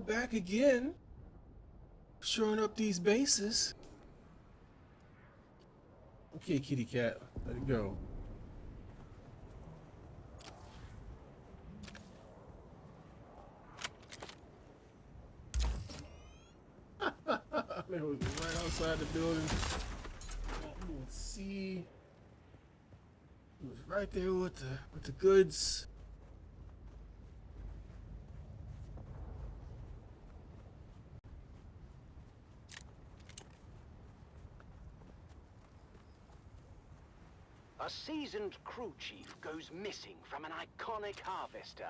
back again. Showing up these bases. Okay, kitty cat. Let it go. It was right outside the building. Let's see. It was right there with the goods. A seasoned crew chief goes missing from an iconic harvester,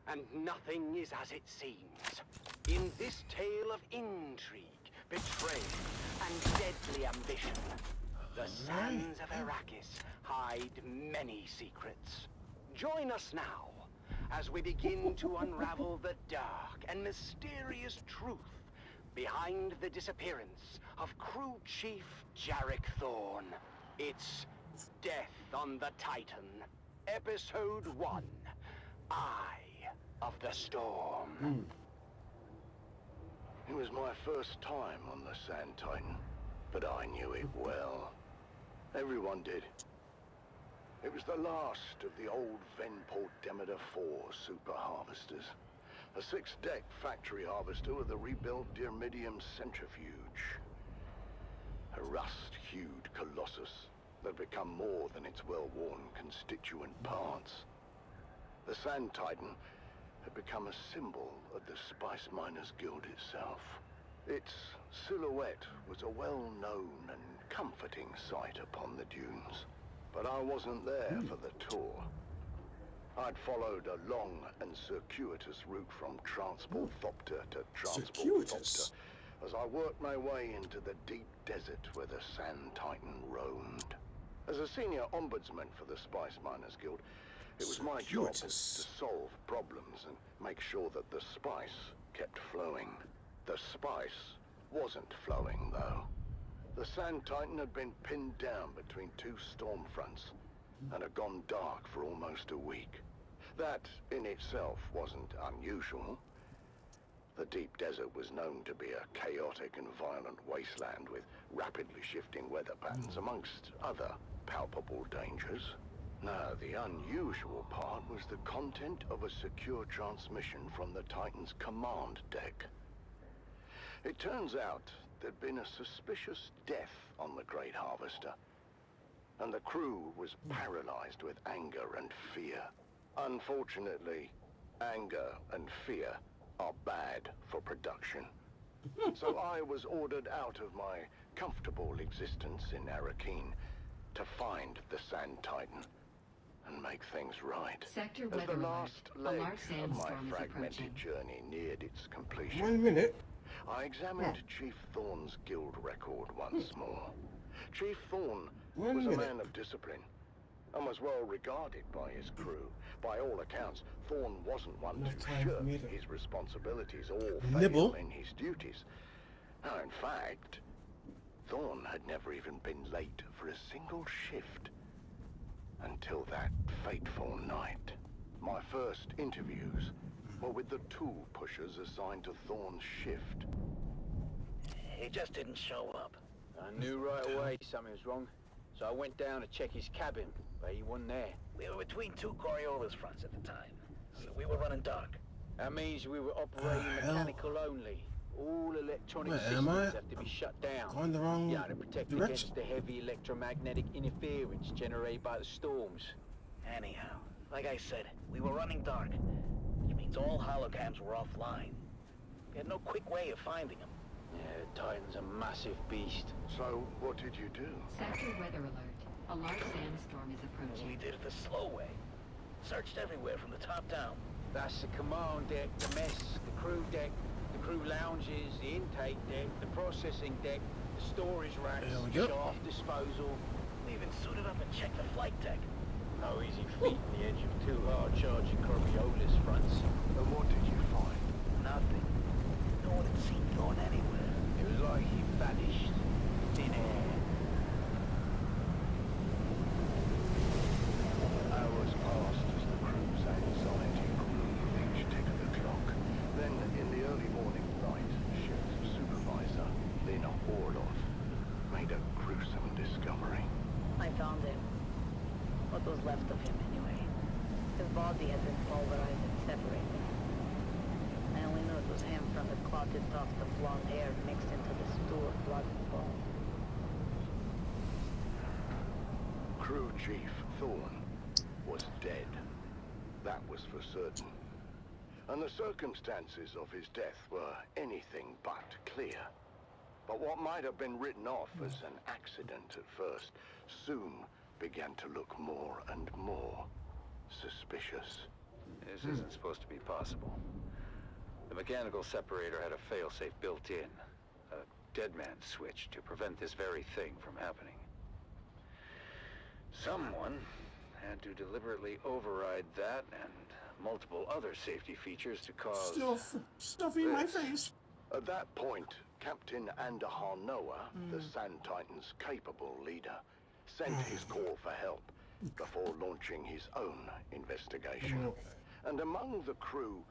and nothing is as it seems. In this tale of intrigue, betrayal, and deadly ambition, the sands of Arrakis hide many secrets. Join us now as we begin to unravel the dark and mysterious truth behind the disappearance of Crew Chief Jarek Thorne. It's Death on the Titan, Episode 1, Eye of the Storm. It was my first time on the Sand Titan, but I knew it well. Everyone did. It was the last of the old Venport Demeter 4 super harvesters. A 6-deck factory harvester with a rebuilt Dyrmidium centrifuge. A rust-hued colossus that had become more than its well-worn constituent parts. The Sand Titan had become a symbol of the Spice Miners Guild itself. Its silhouette was a well-known and comforting sight upon the dunes. But I wasn't there for the tour. I'd followed a long and circuitous route from Transport Thopter to Transport Thopter as I worked my way into the deep desert where the Sand Titan roamed. As a senior ombudsman for the Spice Miners Guild, it was my job to solve problems and make sure that the spice kept flowing. The spice wasn't flowing, though. The Sand Titan had been pinned down between 2 storm fronts and had gone dark for almost a week. That, in itself, wasn't unusual. The deep desert was known to be a chaotic and violent wasteland with rapidly shifting weather patterns, amongst other palpable dangers. Now, the unusual part was the content of a secure transmission from the Titan's command deck. It turns out there'd been a suspicious death on the Great Harvester, and the crew was paralyzed with anger and fear. Unfortunately, anger and fear are bad for production. So I was ordered out of my comfortable existence in Arrakeen to find the Sand Titan and make things right. Sector As weather the alert. last A leg large of sandstorm my is fragmented approaching. journey neared its completion, 1 minute. I examined Chief Thorne's guild record once more. Chief Thorne was a man of discipline and was well regarded by his crew. By all accounts, Thorne wasn't one to shirk his responsibilities or fail in his duties. Now, in fact, Thorne had never even been late for a single shift until that fateful night. My first interviews were with the tool pushers assigned to Thorne's shift. He just didn't show up. I knew right away something was wrong, so I went down to check his cabin, but he wasn't there. We were between 2 Coriolis fronts at the time. We were running dark. That means we were operating mechanical only. All electronic Where systems am I? have to be shut down. Going the wrong Yeah, to protect direction. against the heavy electromagnetic interference generated by the storms. Anyhow, like I said, we were running dark, which means all holocams were offline. We had no quick way of finding them. Yeah, the Titan's a massive beast. So, what did you do? Sector weather alert. A large sandstorm is We approaching. did it the slow way. Searched everywhere from the top down. That's the command deck, the mess, the crew deck, the crew lounges, the intake deck, the processing deck, the storage racks, There we go. shaft disposal. We even suited up and checked the flight deck. No easy feat on the edge of 2 hard-charging Coriolis fronts. And what did you find? Nothing. No one had seen Thorne anywhere. It was like he vanished. Thin air. Hours passed as the crew's anxiety grew with each tick of the clock. Then, in the early morning gruesome discovery. I found him. What was left of him, anyway. His body had been pulverized and separated. I only knew it was him from the clotted tuft of blonde hair mixed into the stew of blood and bone. Crew Chief Thorne was dead. That was for certain. And the circumstances of his death were anything but clear. But what might have been written off as an accident at first soon began to look more and more suspicious. This isn't supposed to be possible. The mechanical separator had a failsafe built in. A dead man's switch to prevent this very thing from happening. Someone had to deliberately override that and multiple other safety features to cause... Still stuffing my face. At that point, Captain Andahar Noah, the Sand Titan's capable leader, sent his call for help before launching his own investigation. And among the crew,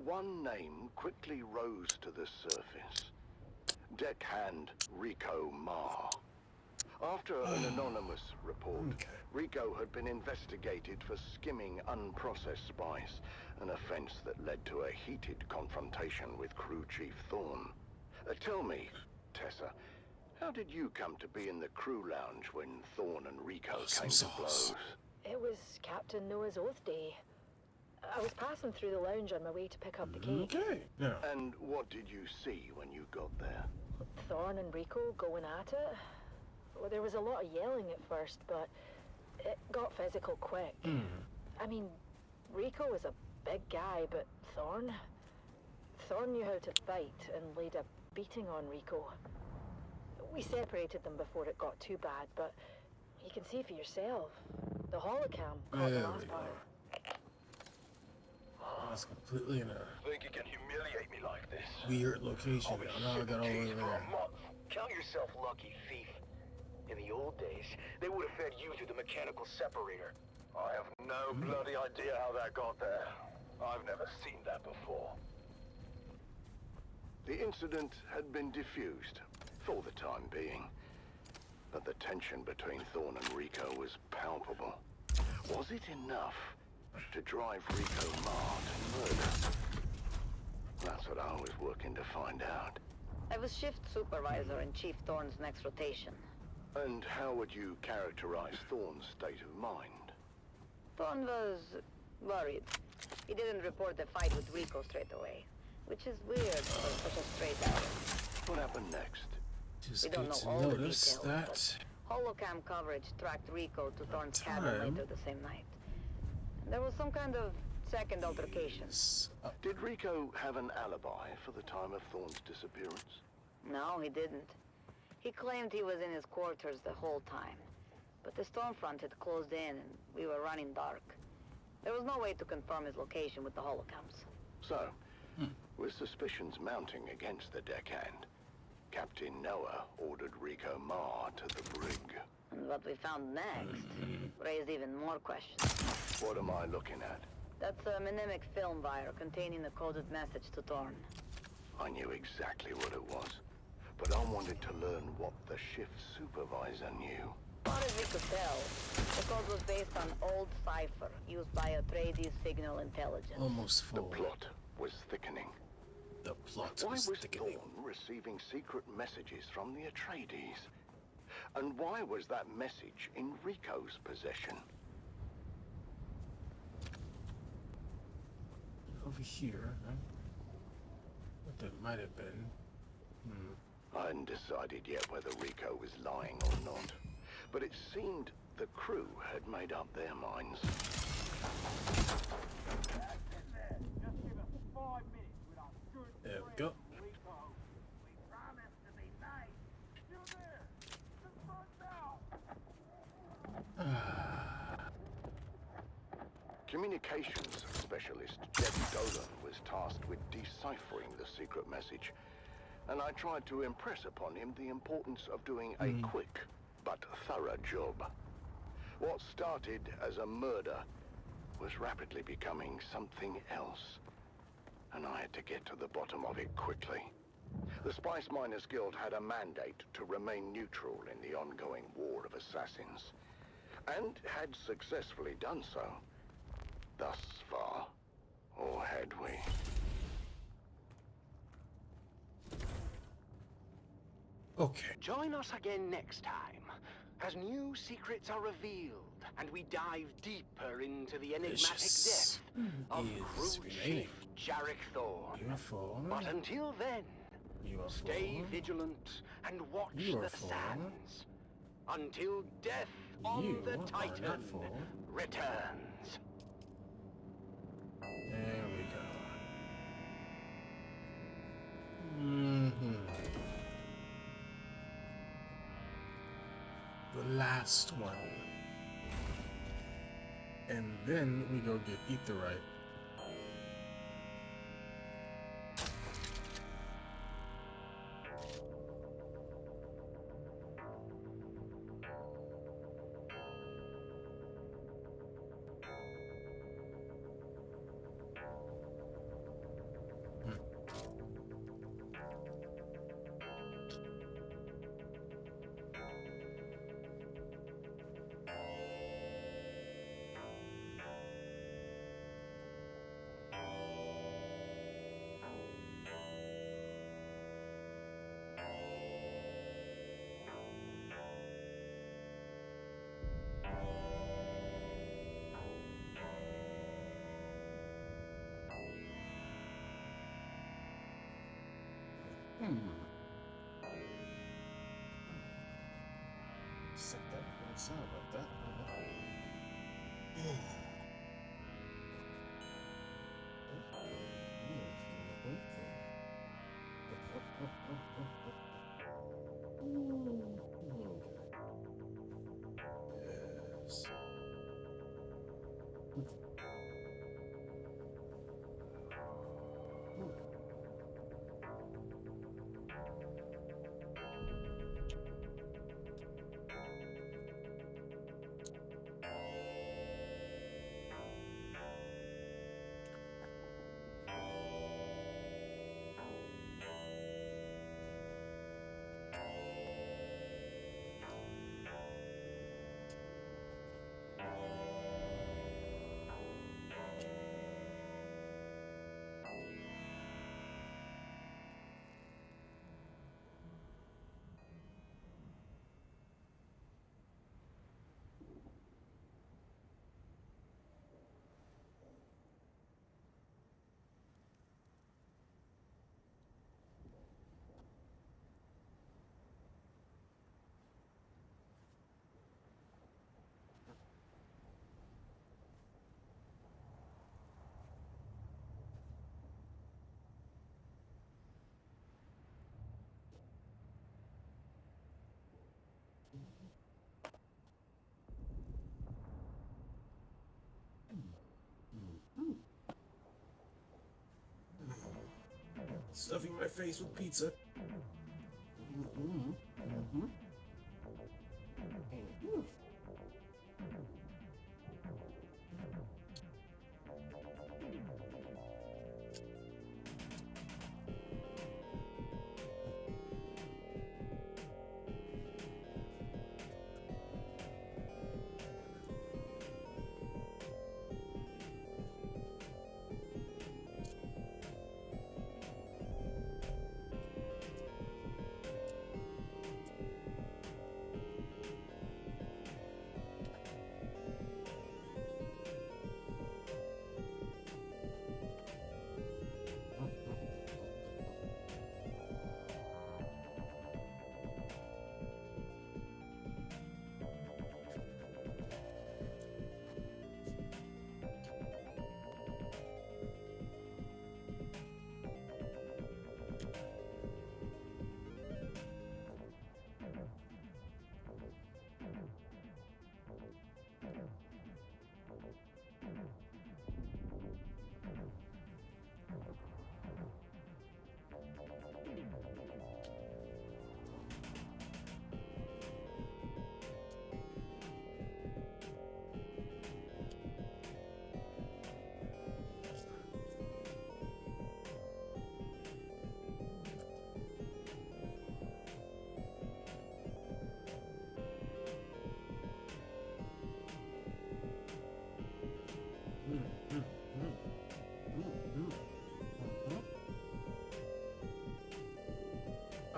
one name quickly rose to the surface. Deckhand Rico Marr. After an anonymous report, Rico had been investigated for skimming unprocessed spice, an offense that led to a heated confrontation with Crew Chief Thorne. Tell me, Tessa, how did you come to be in the crew lounge when Thorne and Rico came to blows? It was Captain Noah's Oath Day. I was passing through the lounge on my way to pick up the cake. Okay. Yeah. And what did you see when you got there? Thorne and Rico going at it. Well, there was a lot of yelling at first, but it got physical quick. I mean, Rico was a big guy, but Thorne knew how to fight and laid a beating on Rico. We separated them before it got too bad, but you can see for yourself. The holocam caught the last part. That's completely in a Think you can humiliate me like this? weird location. Now I got all the way there. Count yourself lucky, thief. In the old days, they would have fed you through the mechanical separator. I have no bloody idea how that got there. I've never seen that before. The incident had been diffused, for the time being. But the tension between Thorne and Rico was palpable. Was it enough to drive Rico Marr to murder? That's what I was working to find out. I was shift supervisor in Chief Thorne's next rotation. And how would you characterize Thorne's state of mind? Thorne was worried. He didn't report the fight with Rico straight away, which is weird for such a straight out. What happened next? Just We get don't know to all the notice details, that. Holocam coverage tracked Rico to Thorne's cabin time. later the same night. There was some kind of second altercation. Did Rico have an alibi for the time of Thorne's disappearance? No, he didn't. He claimed he was in his quarters the whole time. But the stormfront had closed in and we were running dark. There was no way to confirm his location with the holocams. So, with suspicions mounting against the deckhand, Captain Noah ordered Rico Marr to the brig. And what we found next raised even more questions. What am I looking at? That's a mnemonic film wire containing a coded message to Thorne. I knew exactly what it was, but I wanted to learn what the shift supervisor knew. Far as we could tell, the code was based on old cipher used by Atreides signal intelligence. Almost The full. plot was thickening. The plot Why was was thickening. Thorne receiving secret messages from the Atreides? And why was that message in Rico's possession? Over here, huh? What that might have been. I hadn't decided yet whether Rico was lying or not, but it seemed the crew had made up their minds. There we go. Communications specialist Jed Dolan was tasked with deciphering the secret message, and I tried to impress upon him the importance of doing a quick but thorough job. What started as a murder was rapidly becoming something else, and I had to get to the bottom of it quickly. The Spice Miners Guild had a mandate to remain neutral in the ongoing war of assassins, and had successfully done so. Thus far. Or had we? Okay. Join us again next time, as new secrets are revealed, and we dive deeper into the enigmatic Vicious depth of is Crew remaining. Chief Jarek Thorne. UFO. But until then, UFO. stay vigilant and watch the UFO. sands, until death on You the are not Titan for. returns. There we go. Mm-hmm. The last one. And then we go get Etherite. Set that one. Sorry about that. Yes. Stuffing my face with pizza.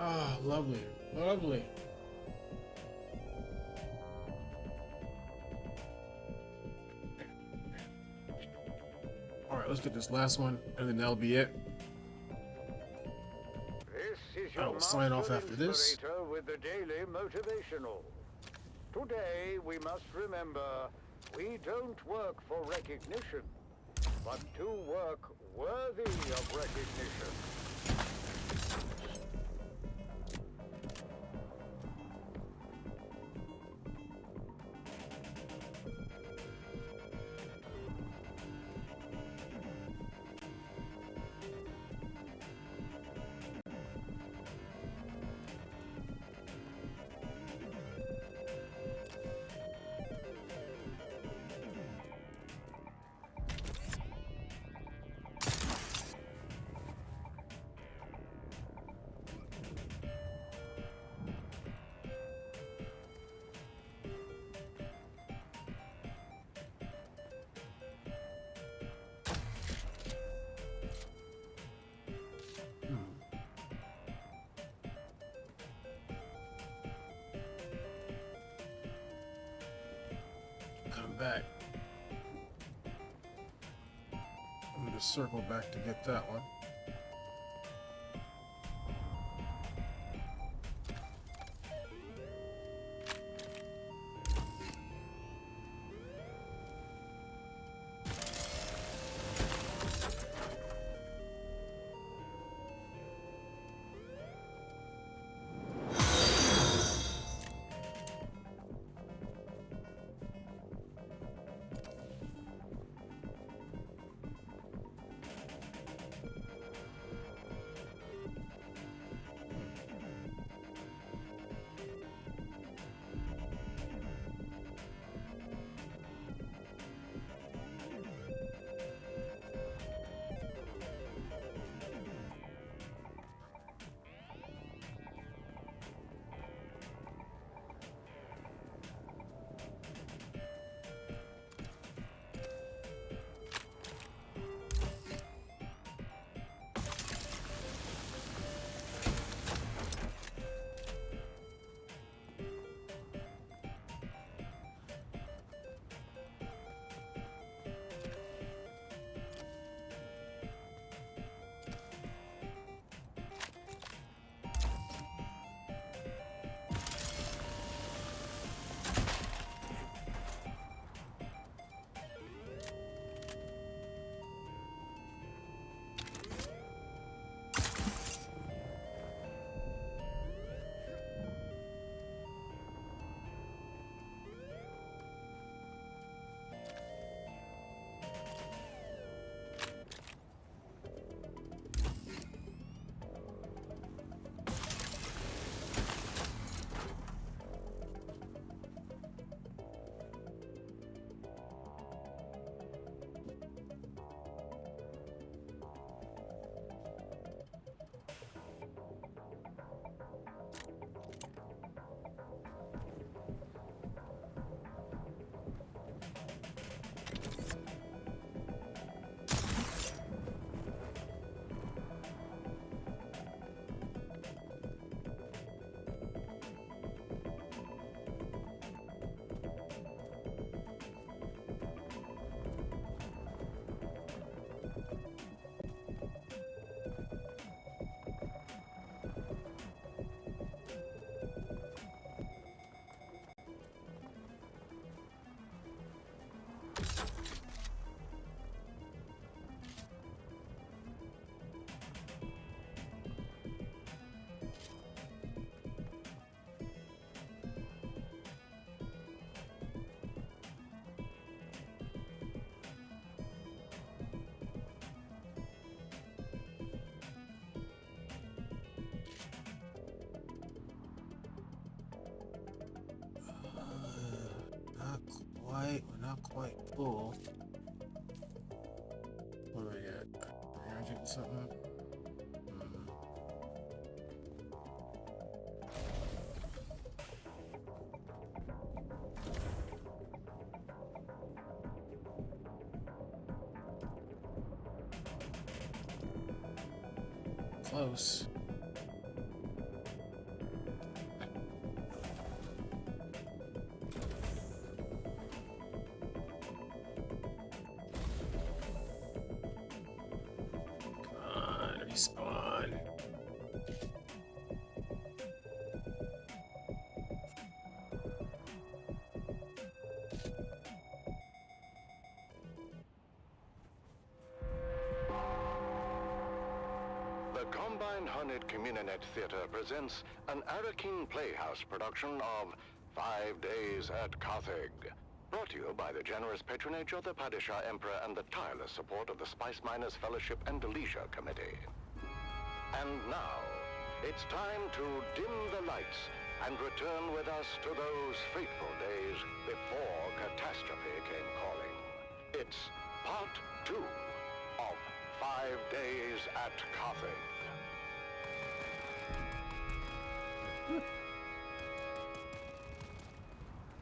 Ah, lovely. Lovely. Alright, let's get this last one, and then that'll be it. This is I your will sign off master after this. inspirator with the daily motivational. Today we must remember we don't work for recognition, but to work worthy of recognition. Come back. I'm gonna circle back to get that one. We're not quite full. What do we got? 300 and something? Close. 900 Communinet Theater presents an Arakin Playhouse production of 5 Days at Carthage. Brought to you by the generous patronage of the Padishah Emperor and the tireless support of the Spice Miners Fellowship and Leisure Committee. And now, it's time to dim the lights and return with us to those fateful days before catastrophe came calling. It's part 2 of 5 Days at Carthage.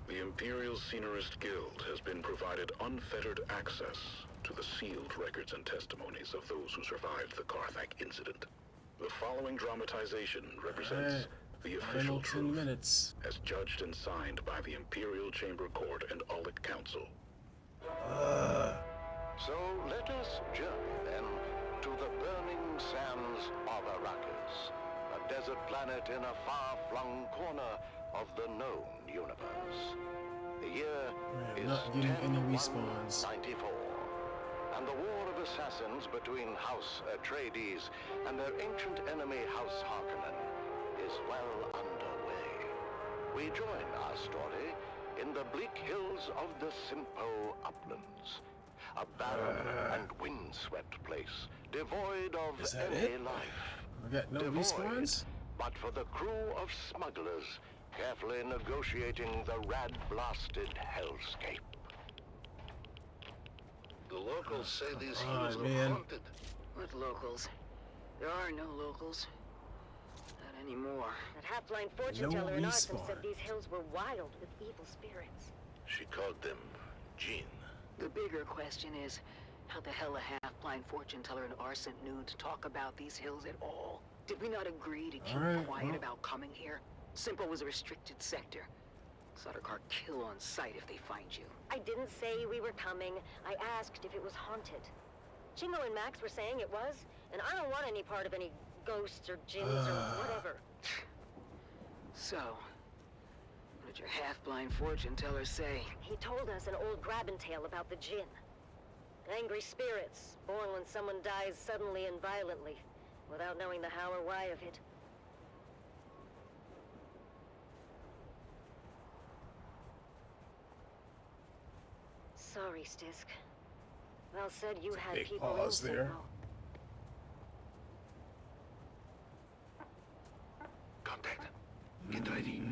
The Imperial Scenarist Guild has been provided unfettered access to the sealed records and testimonies of those who survived the Carthage incident. The following dramatization represents the official truth minutes. as judged and signed by the Imperial Chamber Court and Aulic Council. So let us journey then to the burning sands of Arrakis, a desert planet in a far-flung corner of the known universe. The year is not getting any respawns. 1094, and the war of assassins between House Atreides and their ancient enemy House Harkonnen is well underway. We join our story in the bleak hills of the Simpo Uplands, a barren and windswept place devoid of Is that any it? life. We got no Devoid, respawns? but for the crew of smugglers carefully negotiating the rat-blasted hellscape. The locals say these Come on, hills are man. haunted. What locals? There are no locals. Not anymore. That half-blind fortune No teller in Arson respawn. said these hills were wild with evil spirits. She called them Jinn. The bigger question is, how the hell a half-blind fortune teller and Arson knew to talk about these hills at all? Did we not agree to keep Alright, quiet well. about coming here? Simple was a restricted sector. Sardaukar kill on sight if they find you. I didn't say we were coming. I asked if it was haunted. Chingo and Max were saying it was, and I don't want any part of any ghosts or jinns or whatever. So, what did your half-blind fortune teller say? He told us an old grabbin' tale about the jinn. Angry spirits, born when someone dies suddenly and violently, without knowing the how or why of it. Sorry, Stisk. Well said you had big people pause in there. Simpo. Contact. Get ready.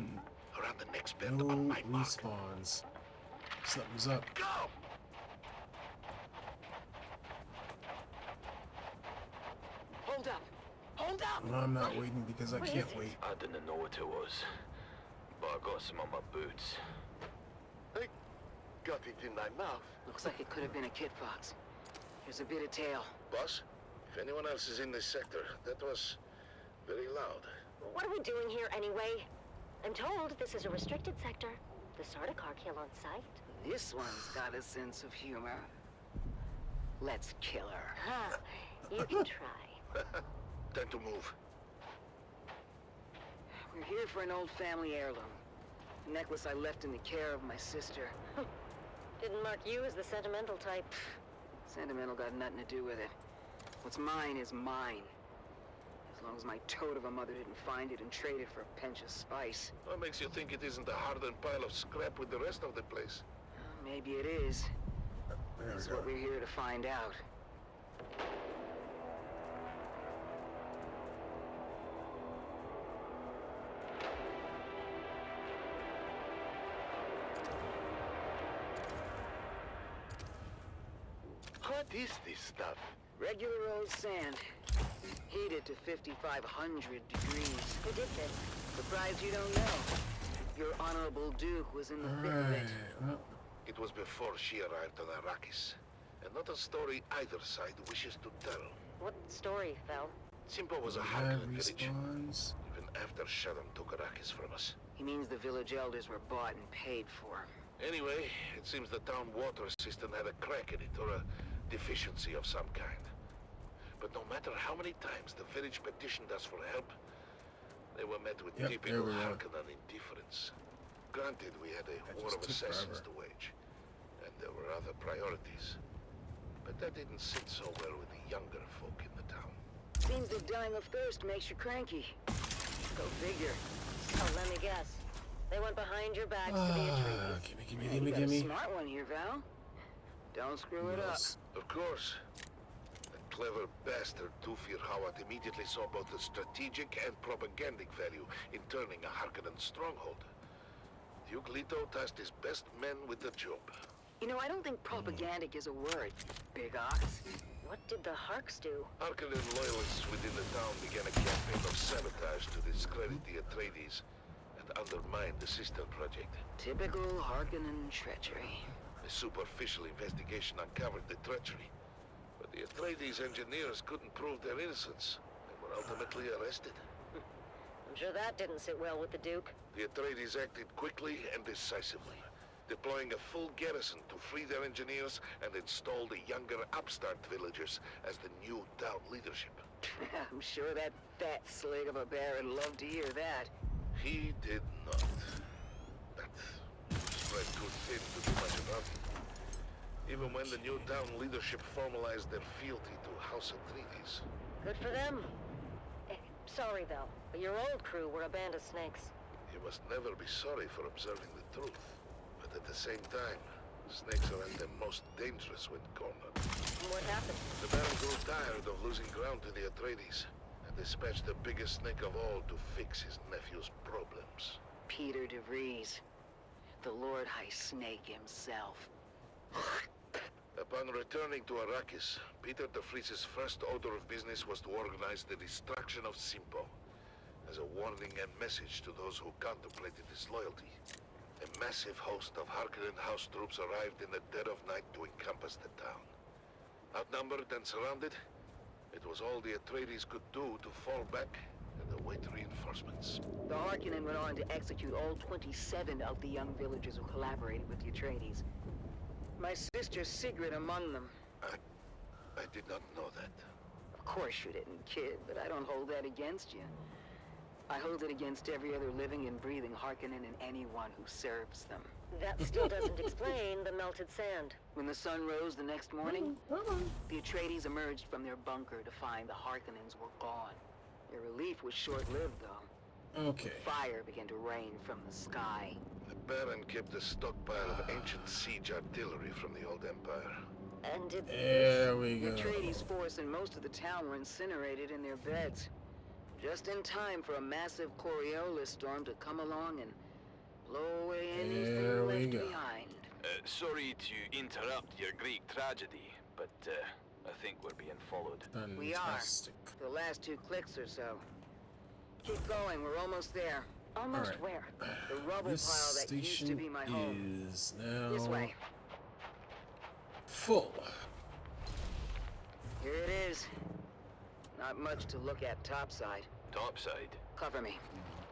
Around the next bend No on my mark. respawns. Something's up. Go! Hold up! Hold up! No, I'm not waiting because I What can't is it? wait. I didn't know what it was, but I got some on my boots. I got it in my mouth. Looks like it could have been a kit fox. Here's a bit of tail. Boss, if anyone else is in this sector, that was very loud. What are we doing here anyway? I'm told this is a restricted sector. The Sardaukar kill on sight. This one's got a sense of humor. Let's kill her. Ha! You can try. Time to move. We're here for an old family heirloom. A necklace I left in the care of my sister. Didn't mark you as the sentimental type. Sentimental got nothing to do with it. What's mine is mine. As long as my toad of a mother didn't find it and trade it for a pinch of spice. What makes you think it isn't a hardened pile of scrap with the rest of the place? Maybe it is. There That's we go. what we're here to find out. What is this stuff? Regular old sand. Heated to 5,500 degrees. Who did this? Surprised you don't know. Your honorable Duke was in the thick of Alright. it. Well, It was before she arrived on Arrakis. And not a story either side wishes to tell. What story, Val? Simpo was a have Harkonnen village, respawns. even after Shaddam took Arrakis from us. He means the village elders were bought and paid for. Anyway, it seems the town water system had a crack in it, or a deficiency of some kind. But no matter how many times the village petitioned us for help, they were met with Yep, typical there we go. Harkonnen indifference. Granted, we had a That war just of took assassins forever. to wage, and there were other priorities. But that didn't sit so well with the younger folk in the town. Seems that dying of thirst makes you cranky. Go figure. Oh, let me guess. They went behind your backs to the Atreides. You got a smart one here, Val. Don't screw it up. Of course. That clever bastard Dufir Hawat immediately saw both the strategic and propagandic value in turning a Harkonnen stronghold. Duke Leto tasked his best men with the job. You know, I don't think propagandic is a word, big ox. What did the Harks do? Harkonnen loyalists within the town began a campaign of sabotage to discredit the Atreides and undermine the sister project. Typical Harkonnen treachery. A superficial investigation uncovered the treachery, but the Atreides engineers couldn't prove their innocence and were ultimately arrested. I'm sure that didn't sit well with the Duke. The Atreides acted quickly and decisively, deploying a full garrison to free their engineers and install the younger upstart villagers as the new town leadership. I'm sure that fat slig of a bear would love to hear that. He did not. That spread too thin to do much about it. Even when the new town leadership formalized their fealty to House Atreides. Good for them. Sorry, Val, but your old crew were a band of snakes. You must never be sorry for observing the truth. But at the same time, snakes are at their most dangerous when cornered. What happened? The Baron grew tired of losing ground to the Atreides and dispatched the biggest snake of all to fix his nephew's problems. Peter de Vries, the Lord High Snake himself. Upon returning to Arrakis, Peter de Vries' first order of business was to organize the destruction of Simpo, as a warning and message to those who contemplated disloyalty. A massive host of Harkonnen house troops arrived in the dead of night to encompass the town. Outnumbered and surrounded, it was all the Atreides could do to fall back and await reinforcements. The Harkonnen went on to execute all 27 of the young villagers who collaborated with the Atreides. My sister Sigrid among them. I did not know that. Of course you didn't, kid, but I don't hold that against you. I hold it against every other living and breathing Harkonnen and anyone who serves them. That still doesn't explain the melted sand. When the sun rose the next morning, the Atreides emerged from their bunker to find the Harkonnens were gone. Their relief was short-lived, though. Okay. Fire began to rain from the sky. The Baron kept a stockpile of ancient siege artillery from the old Empire. And did There we The go. Atreides force and most of the town were incinerated in their beds. Just in time for a massive Coriolis storm to come along and blow away anything There we left go. behind. Sorry to interrupt your Greek tragedy, but I think we're being followed. We are. Fantastic. The last 2 clicks or so. Keep going, we're almost there. almost Alright. where? The rubble This pile that used to station be my home. is now This way. full. Here it is. Not much to look at topside. Topside. Cover me.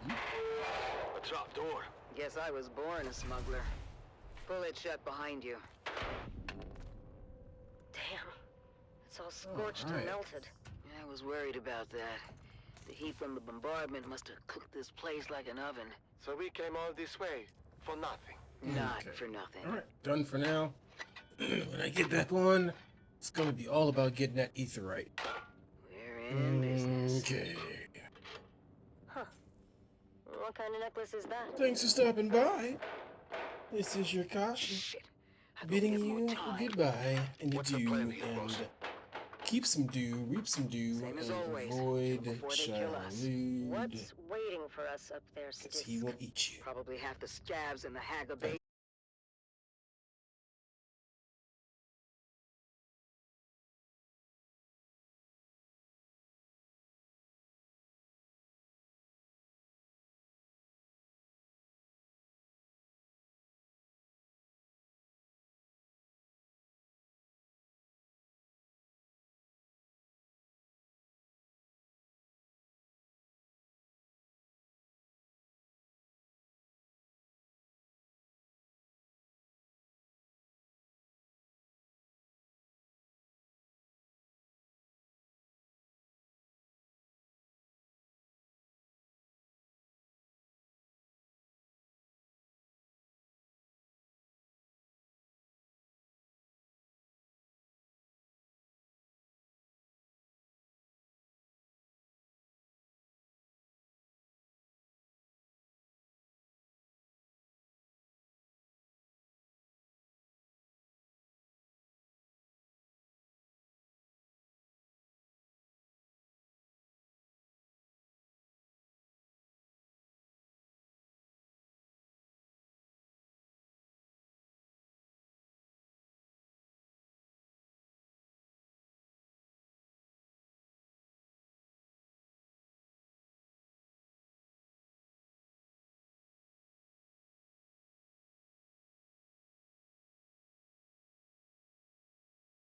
A trapdoor. Guess I was born a smuggler. Pull it shut behind you. Damn. It's all scorched Alright. and melted. I was worried about that. The heat from the bombardment must have cooked this place like an oven. So we came all this way for nothing. Not Okay. for nothing. Alright, done for now. When I get back on, it's gonna be all about getting that ether right. We're in business. Okay. Huh. What kind of necklace is that? Thanks for stopping by. This is your caution, Shit. I bidding thought we had you more time. goodbye and What's the adieu, plan here, and boss? keep some dew, reap some dew, Same as and always, avoid before they kill us. Shaloud, What's waiting for us up there, because he will eat you. Probably half the scabs in the Haga Bay.